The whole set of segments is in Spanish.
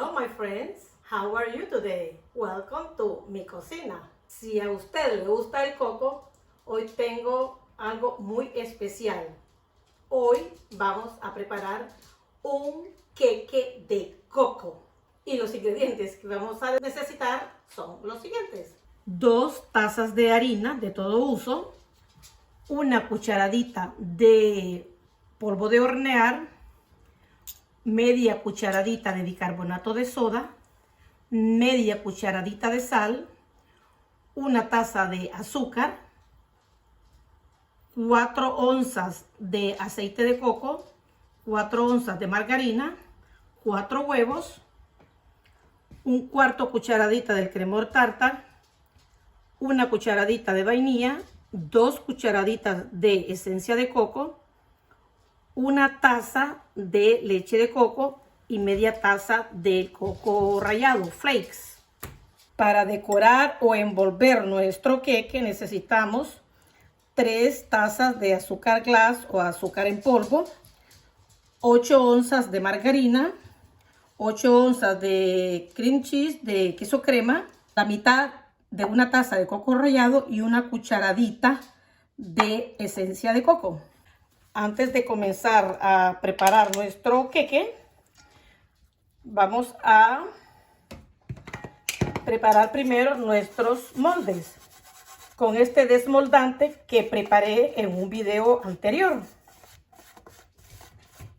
Hello my friends, how are you today? Welcome to mi cocina. Si a usted le gusta el coco, hoy tengo algo muy especial. Hoy vamos a preparar un queque de coco. Y los ingredientes que vamos a necesitar son los siguientes. 2 tazas de harina de todo uso, una cucharadita de polvo de hornear, media cucharadita de bicarbonato de soda, media cucharadita de sal, una taza de azúcar, 4 onzas de aceite de coco, 4 onzas de margarina, 4 huevos, un cuarto cucharadita del cremor tartar, una cucharadita de vainilla, 2 cucharaditas de esencia de coco, una taza de leche de coco y media taza de coco rallado, flakes. Para decorar o envolver nuestro queque necesitamos 3 tazas de azúcar glass o azúcar en polvo, 8 onzas de margarina, 8 onzas de cream cheese, de queso crema, la mitad de una taza de coco rallado y una cucharadita de esencia de coco. Antes de comenzar a preparar nuestro queque, vamos a preparar primero nuestros moldes con este desmoldante que preparé en un video anterior.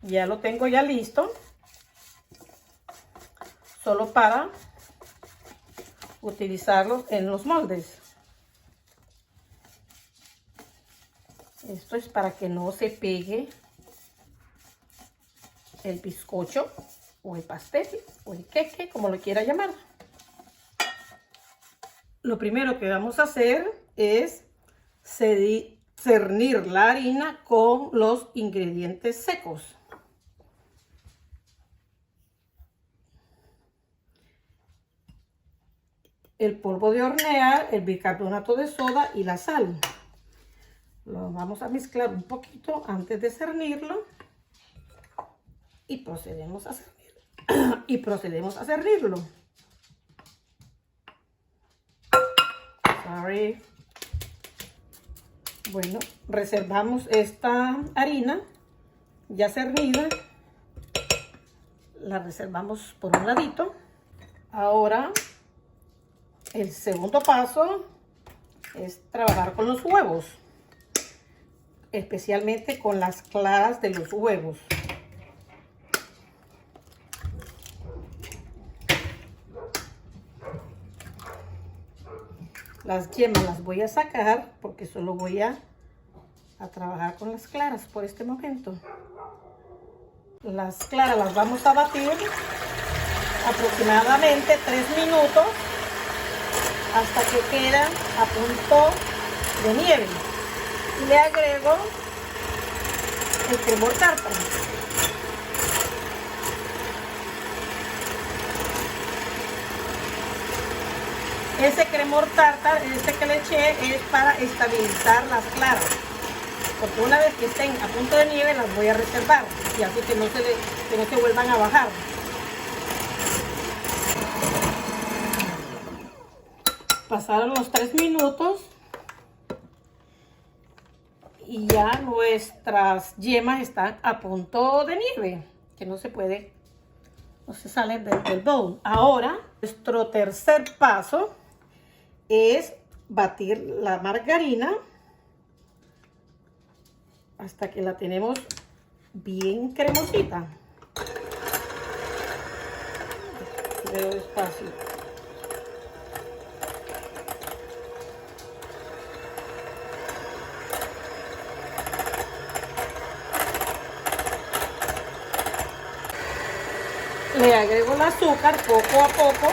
Ya lo tengo ya listo, solo para utilizarlo en los moldes. Esto es para que no se pegue el bizcocho o el pastel o el queque, como lo quiera llamar. Lo primero que vamos a hacer es cernir la harina con los ingredientes secos. El polvo de hornear, el bicarbonato de soda y la sal. Lo vamos a mezclar un poquito antes de cernirlo y procedemos a cernirlo. Bueno, reservamos esta harina ya cernida, la reservamos por un ladito. Ahora el segundo paso es trabajar con los huevos, especialmente con las claras de los huevos. Las yemas las voy a sacar porque solo voy a trabajar con las claras por este momento. Las claras las vamos a batir aproximadamente 3 minutos hasta que quedan a punto de nieve. Y le agrego el cremor tartar. Ese cremor tartar, este que le eché, es para estabilizar las claras, porque una vez que estén a punto de nieve las voy a reservar y así que no se vuelvan a bajar. Pasaron los 3 minutos y ya nuestras yemas están a punto de nieve, que no se salen del bowl. Ahora, nuestro tercer paso es batir la margarina hasta que la tenemos bien cremosita. Veo despacio. Le agrego el azúcar poco a poco.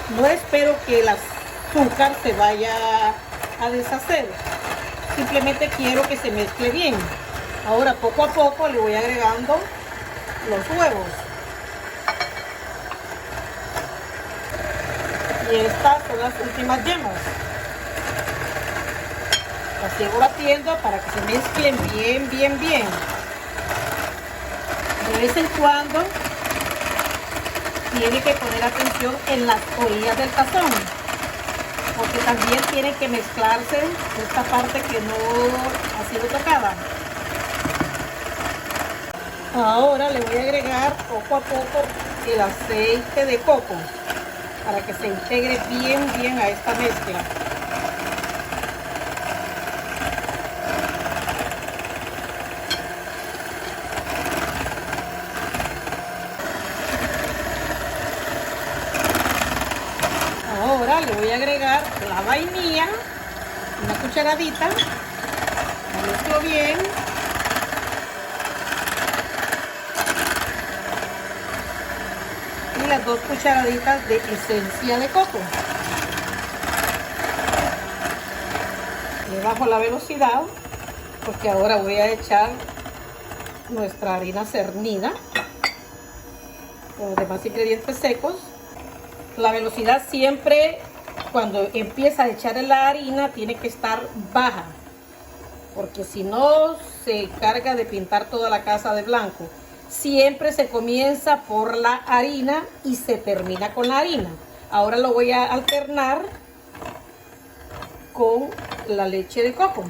No espero que el azúcar se vaya a deshacer. Simplemente quiero que se mezcle bien. Ahora poco a poco le voy agregando los huevos. Y estas son las últimas yemas. Las sigo batiendo para que se mezclen bien. De vez en cuando tiene que poner atención en las orillas del tazón, porque también tiene que mezclarse esta parte que no ha sido tocada. Ahora le voy a agregar poco a poco el aceite de coco para que se integre bien a esta mezcla. Ahora le voy a agregar la vainilla, una cucharadita, lo mezclo bien. Y las 2 cucharaditas de esencia de coco. Le bajo la velocidad porque ahora voy a echar nuestra harina cernida con los demás ingredientes secos. La velocidad siempre cuando empieza a echar la harina tiene que estar baja, porque si no se carga de pintar toda la casa de blanco. Siempre se comienza por la harina y se termina con la harina. Ahora lo voy a alternar con la leche de coco.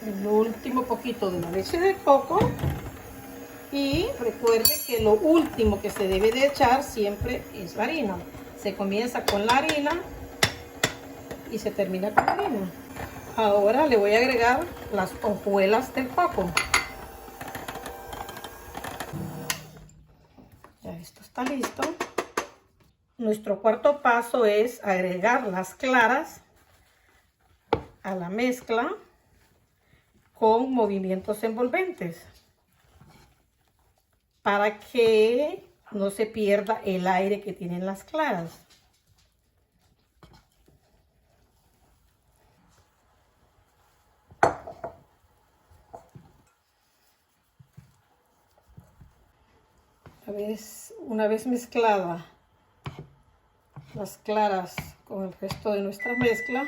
El último poquito de la leche de coco. Y recuerde que lo último que se debe de echar siempre es la harina. Se comienza con la harina y se termina con la harina. Ahora le voy a agregar las hojuelas del coco. Ya esto está listo. Nuestro cuarto paso es agregar las claras a la mezcla con movimientos envolventes, para que no se pierda el aire que tienen las claras. Una vez mezclada las claras con el resto de nuestra mezcla,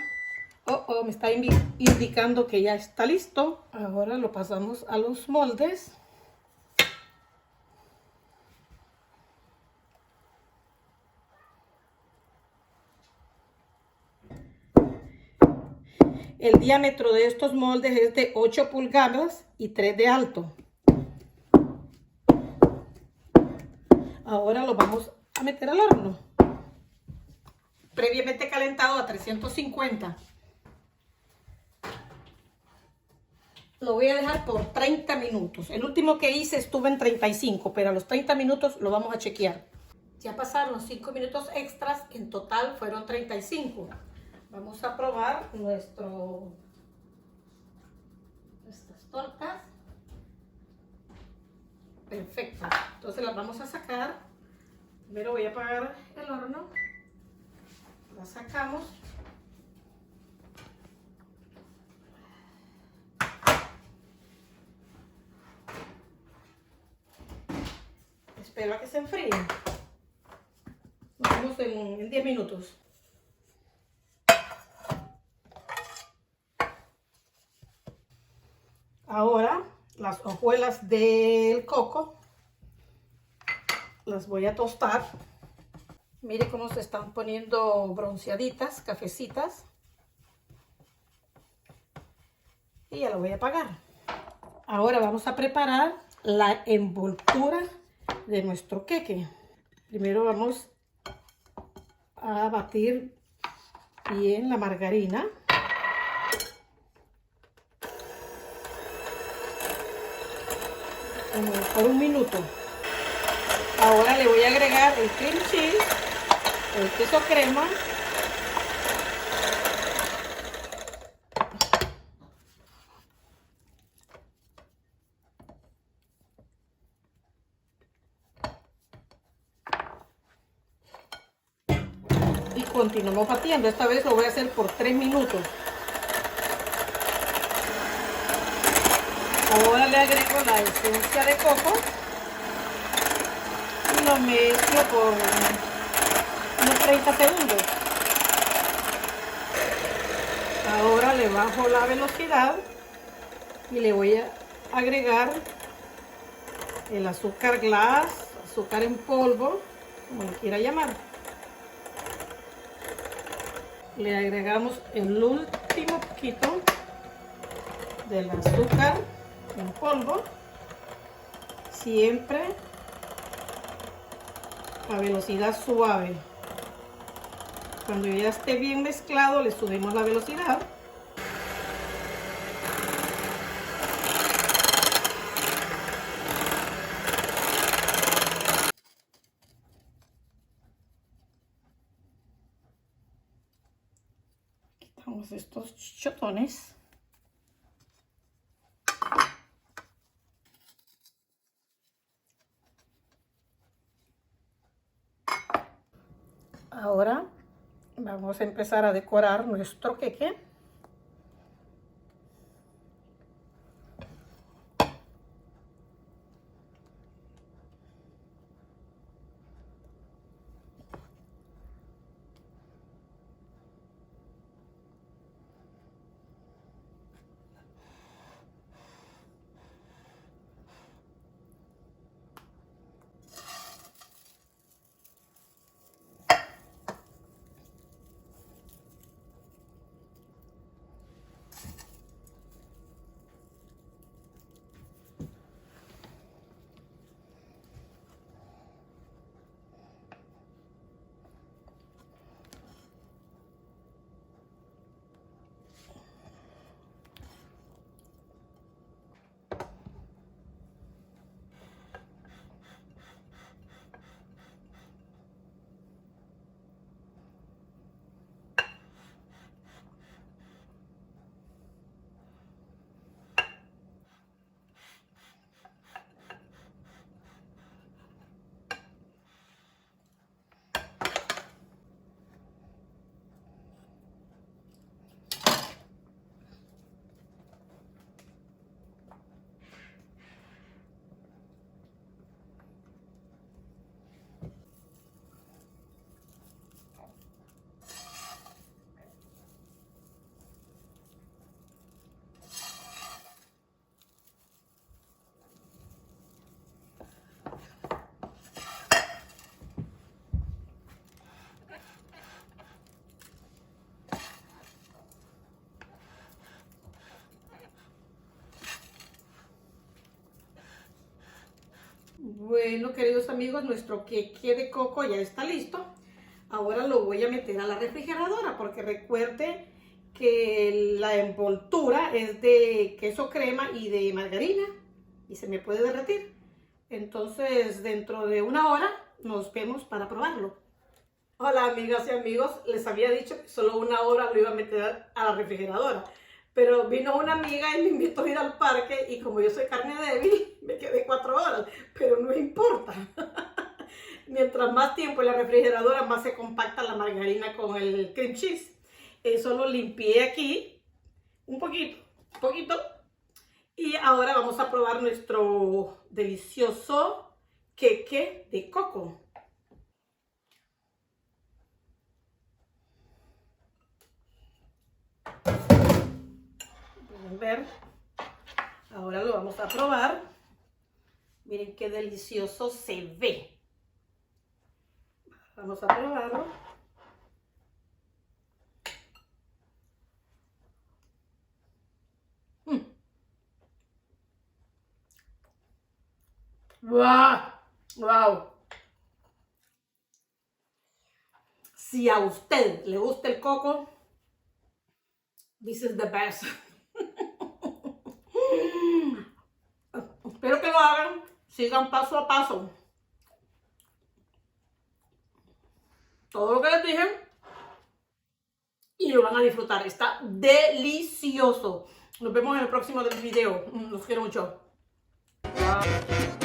me está indicando que ya está listo. Ahora lo pasamos a los moldes. El diámetro de estos moldes es de 8 pulgadas y 3 de alto. Ahora lo vamos a meter al horno, previamente calentado a 350. Lo voy a dejar por 30 minutos. El último que hice estuvo en 35, pero a los 30 minutos lo vamos a chequear. Ya pasaron los 5 minutos extras, en total fueron 35. Vamos a probar nuestras tortas. Perfecto. Entonces las vamos a sacar. Primero voy a apagar el horno. Las sacamos. Espero a que se enfríen. Nos vemos en 10 minutos. Ahora las hojuelas del coco las voy a tostar. Mire cómo se están poniendo bronceaditas, cafecitas. Y ya lo voy a apagar. Ahora vamos a preparar la envoltura de nuestro queque. Primero vamos a batir bien la margarina. Por un minuto. Ahora le voy a agregar el cream cheese, el queso crema, y continuamos batiendo. Esta vez lo voy a hacer por 3 minutos. Ahora le agrego la esencia de coco y lo mezclo por unos 30 segundos. Ahora le bajo la velocidad y le voy a agregar el azúcar glass, azúcar en polvo, como lo quiera llamar. Le agregamos el último poquito del azúcar en polvo, siempre a velocidad suave. Cuando ya esté bien mezclado, le subimos la velocidad. Quitamos estos chotones. Ahora vamos a empezar a decorar nuestro queque. Bueno, queridos amigos, nuestro queque de coco ya está listo. Ahora lo voy a meter a la refrigeradora porque recuerde que la envoltura es de queso crema y de margarina y se me puede derretir. Entonces, dentro de una hora nos vemos para probarlo. Hola, amigas y amigos. Les había dicho que solo una hora lo iba a meter a la refrigeradora. Pero vino una amiga y me invitó a ir al parque y como yo soy carne débil, me quedé 4 horas. Pero no importa. Mientras más tiempo en la refrigeradora, más se compacta la margarina con el cream cheese. Eso lo limpié aquí un poquito. Y ahora vamos a probar nuestro delicioso queque de coco. Pueden ver. Ahora lo vamos a probar. Miren qué delicioso se ve. Vamos a probarlo. ¡Wow! ¡Wow! Si a usted le gusta el coco, this is the best. Espero que lo hagan, sigan paso a paso todo lo que les dije y lo van a disfrutar. Está delicioso. Nos vemos en el próximo video. Los quiero mucho. Wow.